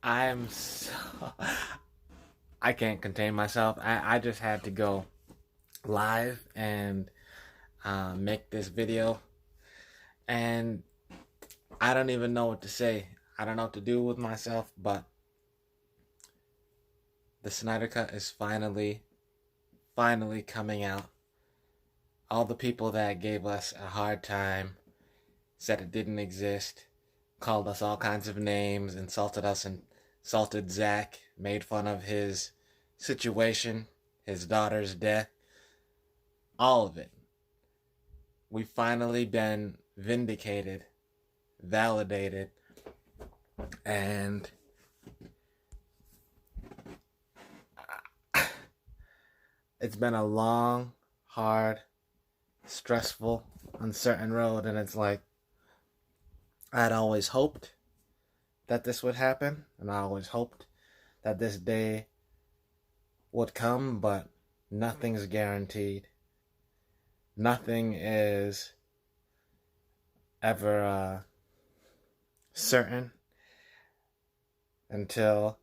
I'm so, I can't contain myself. I just had to go live and make this video, and I don't even know what to say. I don't know what to do with myself, but the Snyder Cut is finally coming out. All the people that gave us a hard time, said it didn't exist, called us all kinds of names, insulted us, and insulted Zach, made fun of his situation, his daughter's death, all of it. We've finally been vindicated, validated, and it's been a long, hard, stressful, uncertain road, and it's like I'd always hoped that this would happen, and I always hoped that this day would come, but nothing's guaranteed. Nothing is ever certain until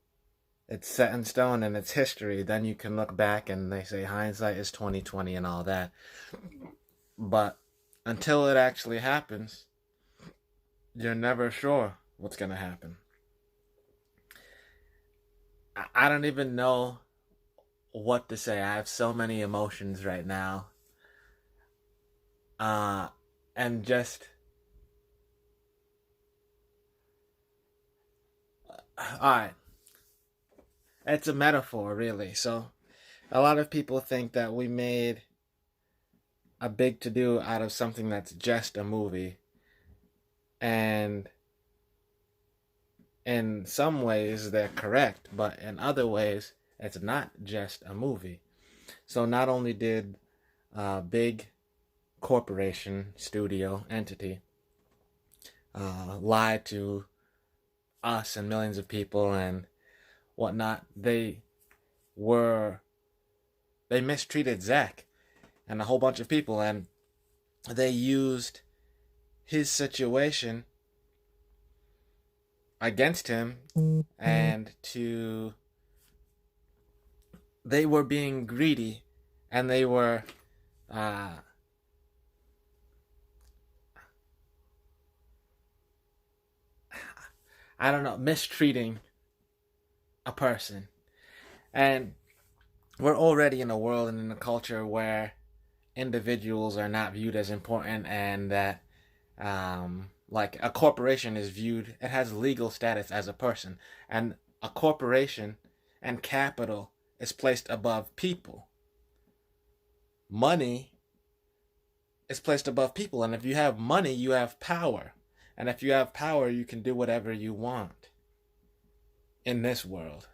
it's set in stone and it's history. Then you can look back and they say hindsight is 2020 and all that. But until it actually happens, you're never sure what's going to happen. I don't even know what to say. I have so many emotions right now. And just, alright, it's a metaphor, really. So, a lot of people think that we made a big to do out of something that's just a movie. And in some ways, they're correct, but in other ways, it's not just a movie. So, not only did a big corporation, studio, entity lie to us and millions of people and whatnot, they mistreated Zach and a whole bunch of people, and they used his situation against him, and they were being greedy, and they were I don't know, mistreating a person. And we're already in a world and in a culture where individuals are not viewed as important, and that like a corporation is viewed, it has legal status as a person, and a corporation and capital is placed above people. Money is placed above people, and if you have money, you have power. And if you have power, you can do whatever you want in this world.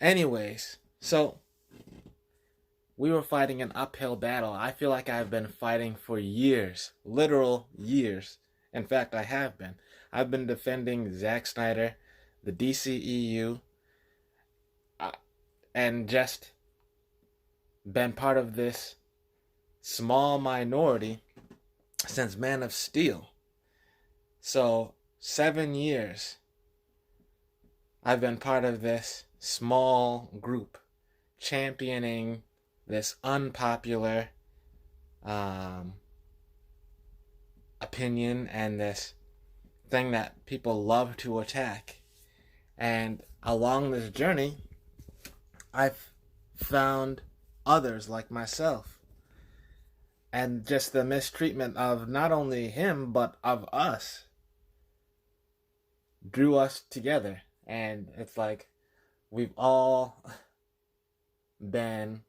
Anyways, so we were fighting an uphill battle. I feel like I've been fighting for years, literal years. In fact, I have been. I've been defending Zack Snyder, the DCEU, and just been part of this small minority since Man of Steel. So, 7 years I've been part of this small group championing this unpopular opinion and this thing that people love to attack. And along this journey, I've found others like myself. And just the mistreatment of not only him, but of us, drew us together. And it's like we've all been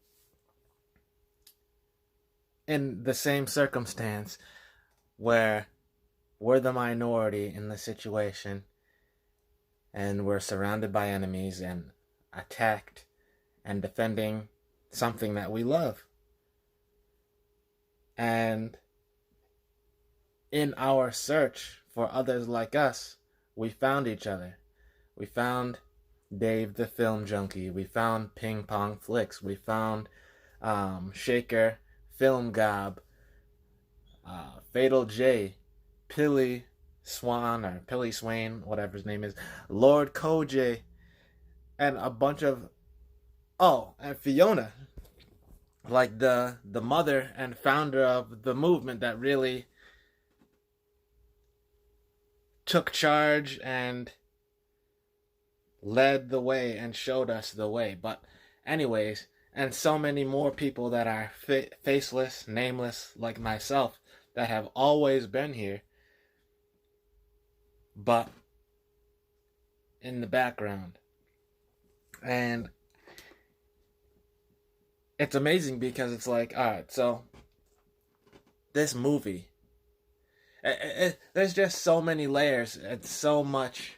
in the same circumstance where we're the minority in the situation, and we're surrounded by enemies and attacked and defending something that we love. And in our search for others like us, we found each other. We found Dave the Film Junkie. We found Ping Pong Flicks. We found Shaker, Film Gob, Fatal J, Pilly, Swan or Billy Swain, whatever his name is, Lord Kojay, and a bunch of and Fiona, like the mother and founder of the movement that really took charge and led the way and showed us the way. But anyways, and so many more people that are faceless, nameless, like myself, that have always been here, but in the background. And it's amazing because it's like, all right, so this movie, there's just so many layers. It's so much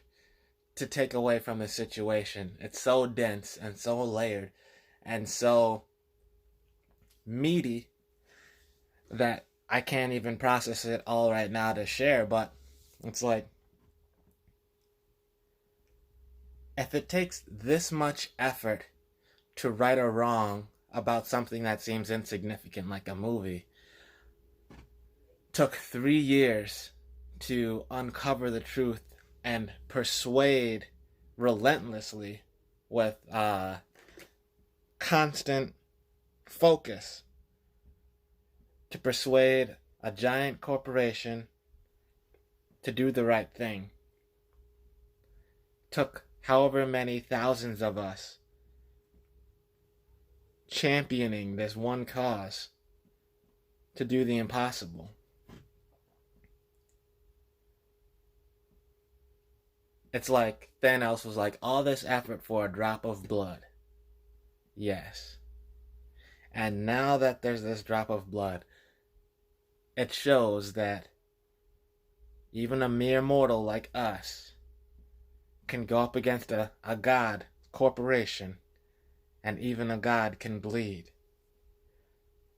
to take away from the situation. It's so dense and so layered and so meaty that I can't even process it all right now to share. But it's like, if it takes this much effort to right or wrong about something that seems insignificant, like a movie, took 3 years to uncover the truth and persuade relentlessly with constant focus to persuade a giant corporation to do the right thing. Took however many thousands of us championing this one cause to do the impossible. It's like Thanos was like, all this effort for a drop of blood. Yes. And now that there's this drop of blood, it shows that even a mere mortal like us can go up against a god corporation, and even a god can bleed.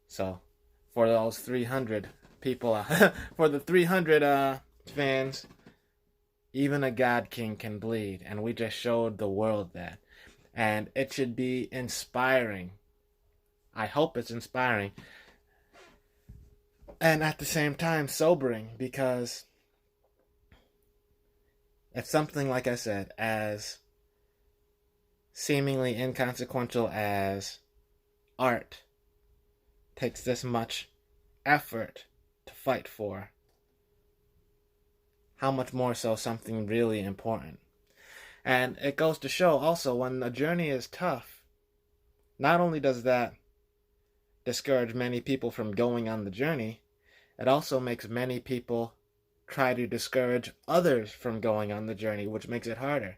So, for those 300 people, for the 300 fans, even a god king can bleed, and we just showed the world that. And it should be inspiring. I hope it's inspiring. And at the same time, sobering, because if something, like I said, as seemingly inconsequential as art takes this much effort to fight for, how much more so something really important. And it goes to show also, when the journey is tough, not only does that discourage many people from going on the journey, it also makes many people try to discourage others from going on the journey, which makes it harder.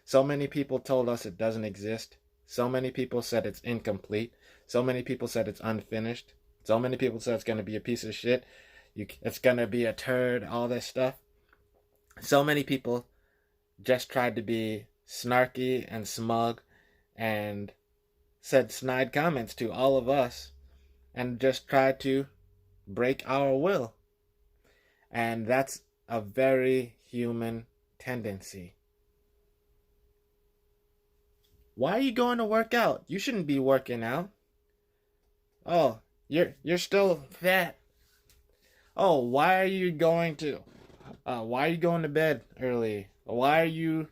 So many people told us it doesn't exist. So many people said it's incomplete. So many people said it's unfinished. So many people said it's going to be a piece of shit. It's going to be a turd, all this stuff. So many people just tried to be snarky and smug and said snide comments to all of us and just tried to break our will. And that's a very human tendency. Why are you going to work out? You shouldn't be working out. Oh, you're still fat. Oh, why are you going to bed early? Why are you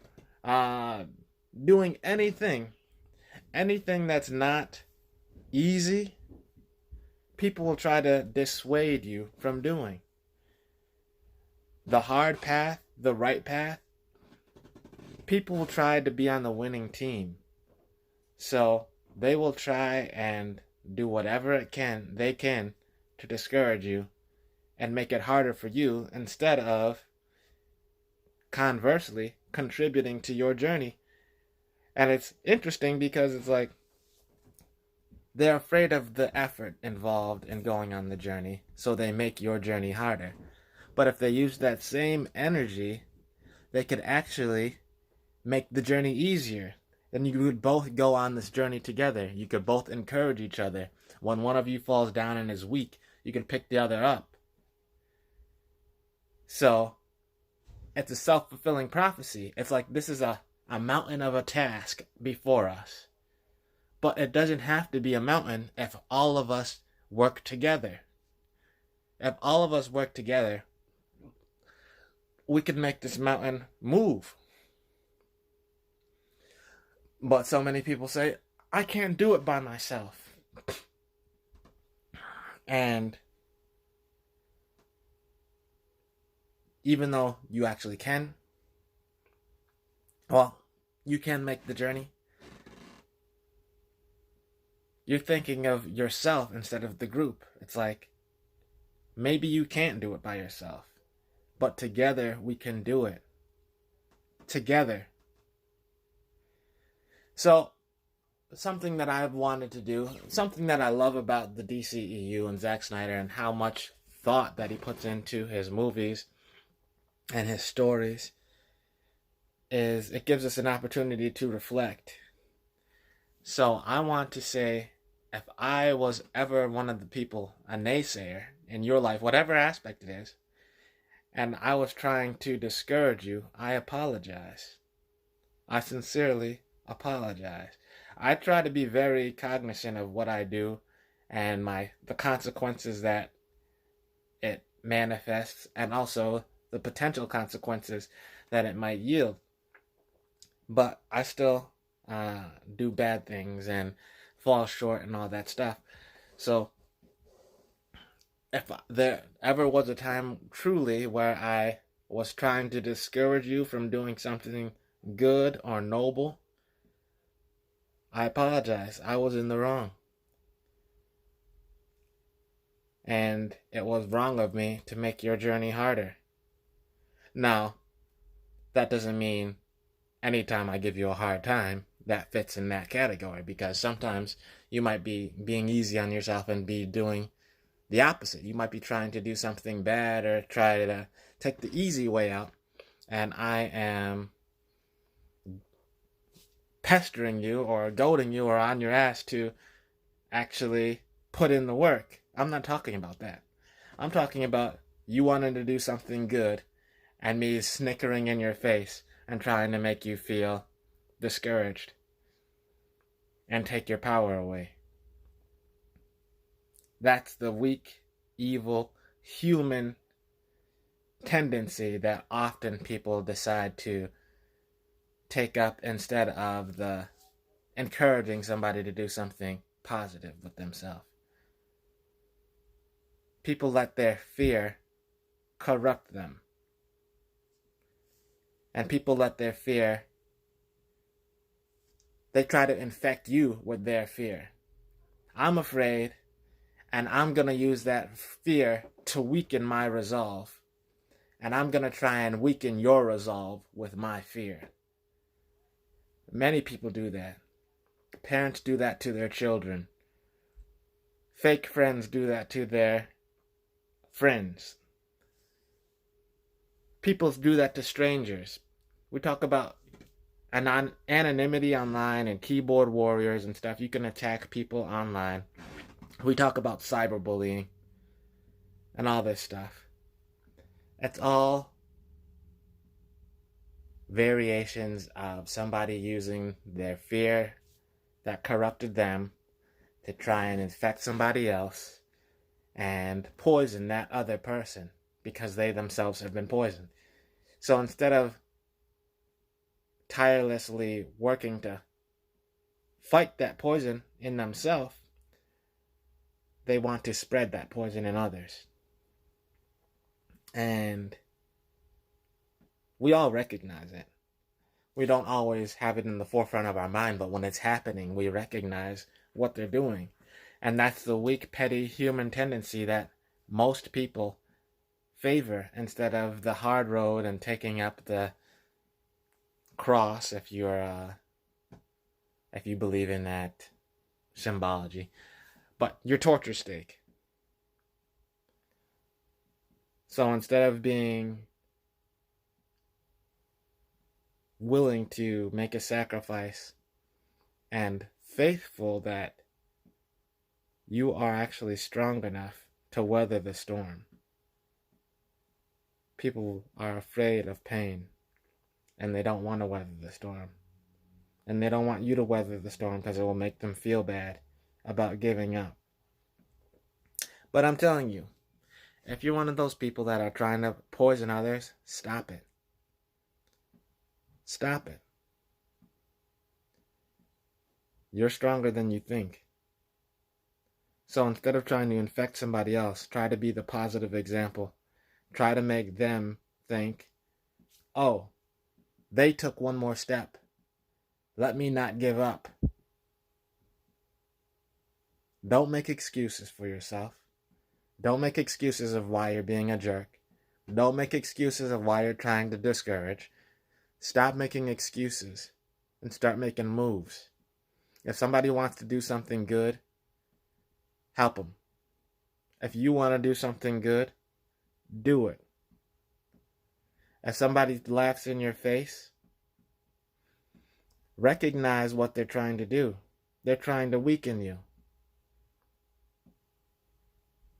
doing anything that's not easy? People will try to dissuade you from doing. The hard path, the right path, people will try to be on the winning team. So they will try and do whatever they can to discourage you and make it harder for you, instead of, conversely, contributing to your journey. And it's interesting because it's like, they're afraid of the effort involved in going on the journey, so they make your journey harder. But if they use that same energy, they could actually make the journey easier. Then you could both go on this journey together. You could both encourage each other. When one of you falls down and is weak, you can pick the other up. So, it's a self-fulfilling prophecy. It's like, this is a mountain of a task before us. But it doesn't have to be a mountain if all of us work together. If all of us work together, we could make this mountain move. But so many people say, I can't do it by myself. And even though you actually can, well, you can make the journey. You're thinking of yourself instead of the group. It's like, maybe you can't do it by yourself, but together we can do it. Together. So, something that I've wanted to do, something that I love about the DCEU and Zack Snyder and how much thought that he puts into his movies and his stories, is it gives us an opportunity to reflect. So I want to say, if I was ever one of the people, a naysayer in your life, whatever aspect it is, and I was trying to discourage you, I apologize. I sincerely apologize. I try to be very cognizant of what I do and the consequences that it manifests, and also the potential consequences that it might yield. But I still do bad things and fall short and all that stuff. So if there ever was a time truly where I was trying to discourage you from doing something good or noble, I apologize. I was in the wrong. And it was wrong of me to make your journey harder. Now, that doesn't mean anytime I give you a hard time, that fits in that category, because sometimes you might be being easy on yourself and be doing the opposite. You might be trying to do something bad or try to take the easy way out, and I am pestering you or goading you or on your ass to actually put in the work. I'm not talking about that. I'm talking about you wanting to do something good and me snickering in your face and trying to make you feel discouraged and take your power away. That's the weak, evil, human tendency that often people decide to take up instead of the encouraging somebody to do something positive with themselves. People let their fear corrupt them. And people let their fear, they try to infect you with their fear. I'm afraid, and I'm going to use that fear to weaken my resolve. And I'm going to try and weaken your resolve with my fear. Many people do that. Parents do that to their children. Fake friends do that to their friends. People do that to strangers. We talk about anonymity online and keyboard warriors and stuff. You can attack people online. We talk about cyberbullying and all this stuff. It's all variations of somebody using their fear that corrupted them to try and infect somebody else and poison that other person because they themselves have been poisoned. So instead of tirelessly working to fight that poison in themselves, they want to spread that poison in others. And we all recognize it. We don't always have it in the forefront of our mind, but when it's happening, we recognize what they're doing. And that's the weak, petty human tendency that most people favor instead of the hard road and taking up the cross, if you believe in that symbology, but your torture stake. So instead of being willing to make a sacrifice and faithful that you are actually strong enough to weather the storm, people are afraid of pain and they don't want to weather the storm. And they don't want you to weather the storm because it will make them feel bad about giving up. But I'm telling you, If you're one of those people that are trying to poison others, stop it. Stop it. You're stronger than you think. So instead of trying to infect somebody else, try to be the positive example. Try to make them think, oh, they took one more step. Let me not give up. Don't make excuses for yourself. Don't make excuses of why you're being a jerk. Don't make excuses of why you're trying to discourage. Stop making excuses and start making moves. If somebody wants to do something good, help them. If you want to do something good, do it. If somebody laughs in your face, recognize what they're trying to do. They're trying to weaken you.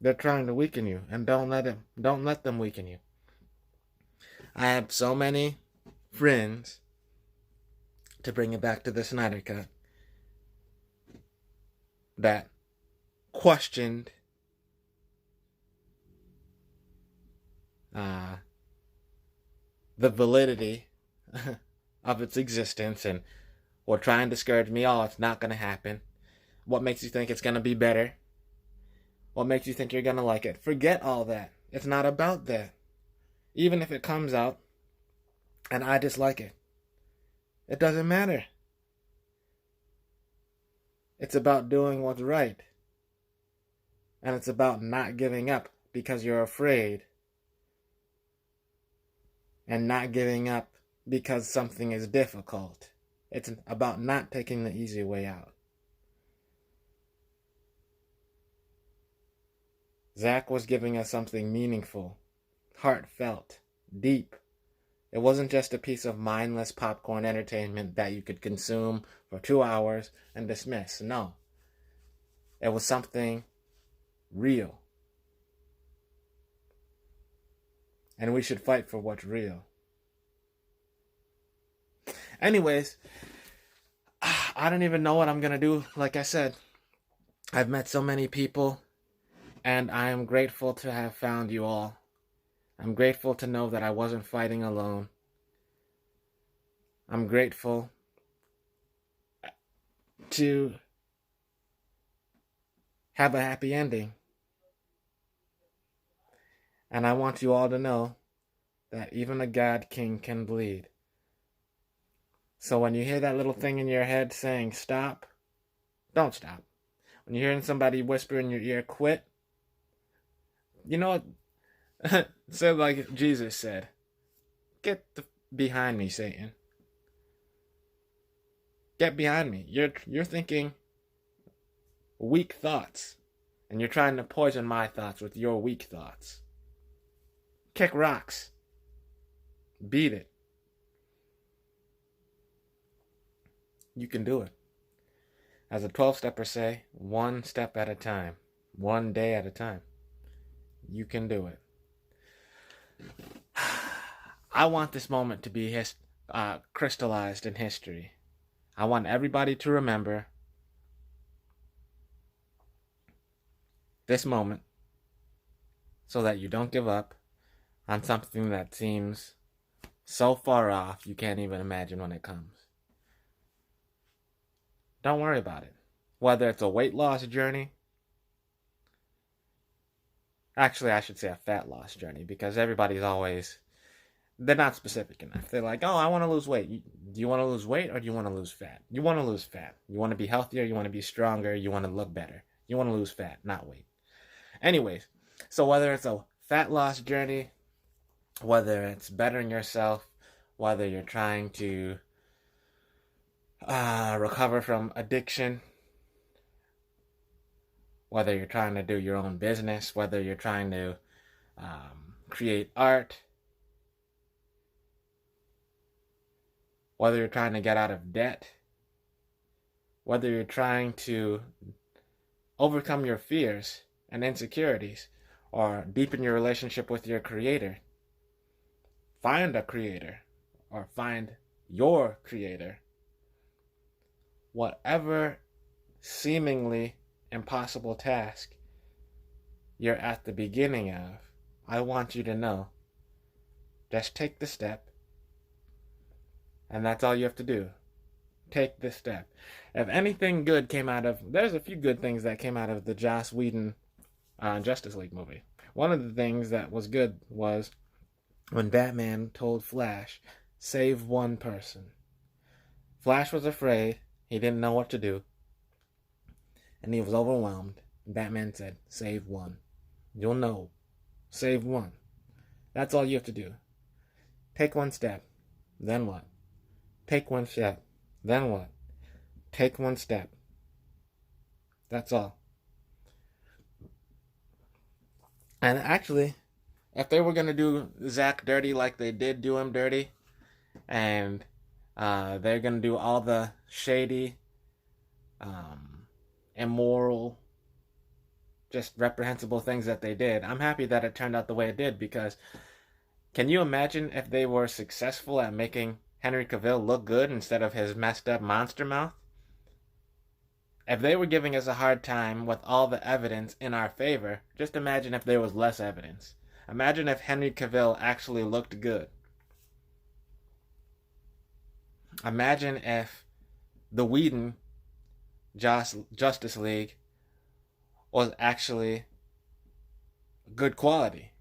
They're trying to weaken you, and don't let them weaken you. I have so many friends, to bring it back to the Snyder Cut, that questioned the validity of its existence and were trying to discourage me. Oh, it's not going to happen. What makes you think it's going to be better? What makes you think you're going to like it? Forget all that. It's not about that. Even if it comes out and I dislike it, it doesn't matter. It's about doing what's right. And it's about not giving up because you're afraid. And not giving up because something is difficult. It's about not taking the easy way out. Zach was giving us something meaningful, heartfelt, deep. It wasn't just a piece of mindless popcorn entertainment that you could consume for 2 hours and dismiss. No. It was something real. And we should fight for what's real. Anyways, I don't even know what I'm going to do. Like I said, I've met so many people, and I am grateful to have found you all. I'm grateful to know that I wasn't fighting alone. I'm grateful to have a happy ending. And I want you all to know that even a God King can bleed. So when you hear that little thing in your head saying stop, don't stop. When you're hearing somebody whisper in your ear, quit, you know what? Say like Jesus said, get behind me, Satan. Get behind me. You're thinking weak thoughts, and you're trying to poison my thoughts with your weak thoughts. Kick rocks. Beat it. You can do it. As a 12-stepper say, one step at a time, one day at a time. You can do it. I want this moment to be crystallized in history. I want everybody to remember this moment so that you don't give up on something that seems so far off you can't even imagine when it comes. Don't worry about it. Whether it's a weight loss journey, actually I should say a fat loss journey, because everybody's always, they're not specific enough. They're like, oh, I want to lose weight. Do you want to lose weight or do you want to lose fat? You want to lose fat. You want to be healthier, you want to be stronger, you want to look better. You want to lose fat, not weight. Anyways, so whether it's a fat loss journey, whether it's bettering yourself, whether you're trying to recover from addiction, whether you're trying to do your own business, whether you're trying to create art, whether you're trying to get out of debt, whether you're trying to overcome your fears and insecurities, or deepen your relationship with your creator, find a creator, or find your creator. Whatever seemingly impossible task you're at the beginning of, I want you to know. Just take the step, and that's all you have to do. Take this step. If anything good came out of, there's a few good things that came out of the Joss Whedon Justice League movie. One of the things that was good was when Batman told Flash, save one person. Flash was afraid. He didn't know what to do. And he was overwhelmed. Batman said, save one. You'll know. Save one. That's all you have to do. Take one step. Then what? Take one step. Then what? Take one step. That's all. And actually, if they were going to do Zack dirty like they did do him dirty, and they're going to do all the shady, immoral, just reprehensible things that they did, I'm happy that it turned out the way it did, because can you imagine if they were successful at making Henry Cavill look good instead of his messed up monster mouth? If they were giving us a hard time with all the evidence in our favor, just imagine if there was less evidence. Imagine if Henry Cavill actually looked good. Imagine if the Whedon Justice League was actually good quality.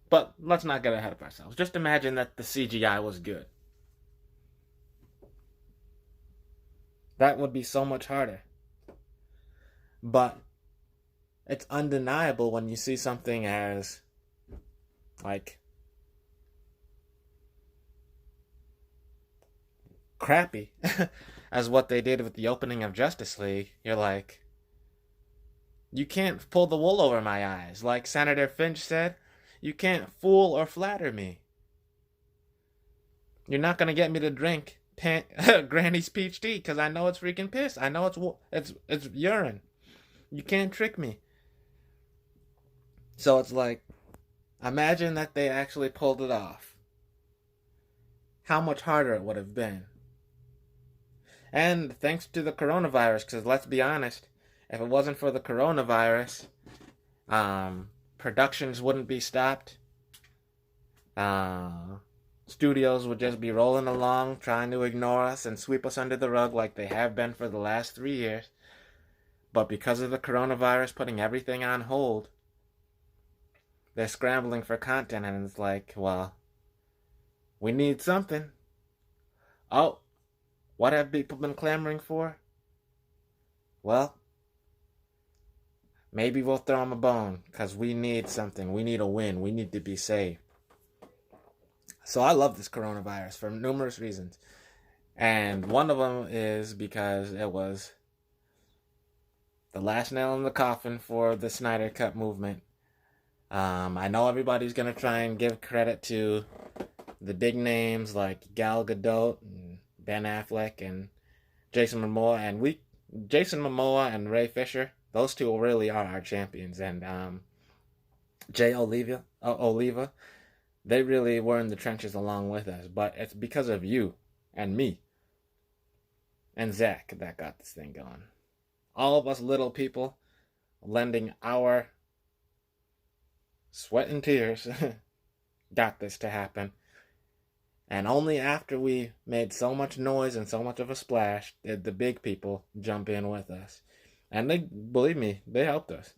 But let's not get ahead of ourselves. Just imagine that the CGI was good. That would be so much harder. But it's undeniable when you see something as, like, crappy as what they did with the opening of Justice League. You're like, you can't pull the wool over my eyes. Like Senator Finch said, you can't fool or flatter me. You're not going to get me to drink Granny's peach tea because I know it's freaking piss. I know it's urine. You can't trick me. So it's like, imagine that they actually pulled it off. How much harder it would have been. And thanks to the coronavirus, because let's be honest, if it wasn't for the coronavirus, productions wouldn't be stopped. Studios would just be rolling along, trying to ignore us and sweep us under the rug like they have been for the last 3 years. But because of the coronavirus putting everything on hold, they're scrambling for content, and it's like, well, we need something. Oh, what have people been clamoring for? Well, maybe we'll throw them a bone, because we need something. We need a win. We need to be saved. So I love this coronavirus for numerous reasons. And one of them is because it was the last nail in the coffin for the Snyder Cut movement. I know everybody's going to try and give credit to the big names like Gal Gadot and Ben Affleck and Jason Momoa. And Jason Momoa and Ray Fisher, those two really are our champions. And Jay Oliva, they really were in the trenches along with us. But it's because of you and me and Zach that got this thing going. All of us little people lending our sweat and tears got this to happen. And only after we made so much noise and so much of a splash did the big people jump in with us. And they, believe me, they helped us.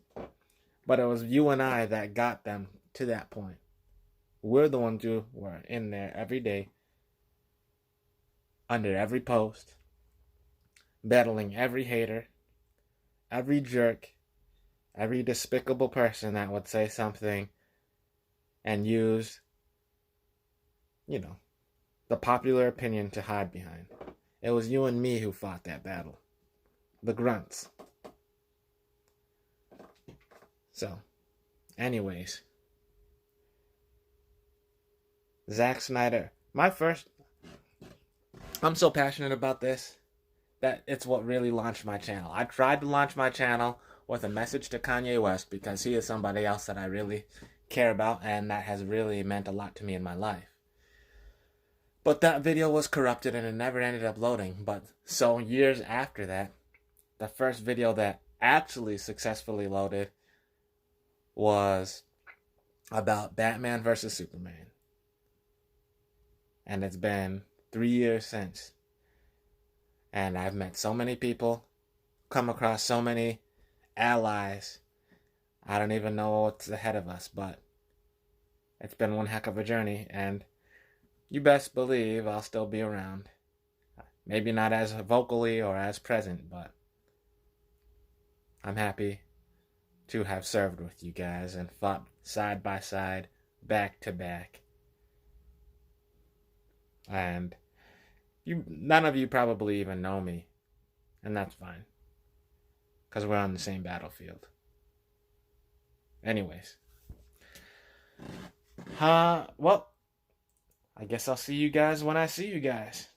But it was you and I that got them to that point. We're the ones who were in there every day, under every post, battling every hater, every jerk, every despicable person that would say something and use, the popular opinion to hide behind. It was you and me who fought that battle. The grunts. So, anyways. Zack Snyder. I'm so passionate about this that it's what really launched my channel. I tried to launch my channel with a message to Kanye West because he is somebody else that I really care about and that has really meant a lot to me in my life. But that video was corrupted and it never ended up loading. But so years after that, the first video that actually successfully loaded was about Batman versus Superman. And it's been 3 years since. And I've met so many people, come across so many allies. I don't even know what's ahead of us, but it's been one heck of a journey, and you best believe I'll still be around. Maybe not as vocally or as present, but I'm happy to have served with you guys and fought side by side, back to back. And none of you probably even know me, and that's fine, because we're on the same battlefield. Anyways, well, I guess I'll see you guys when I see you guys.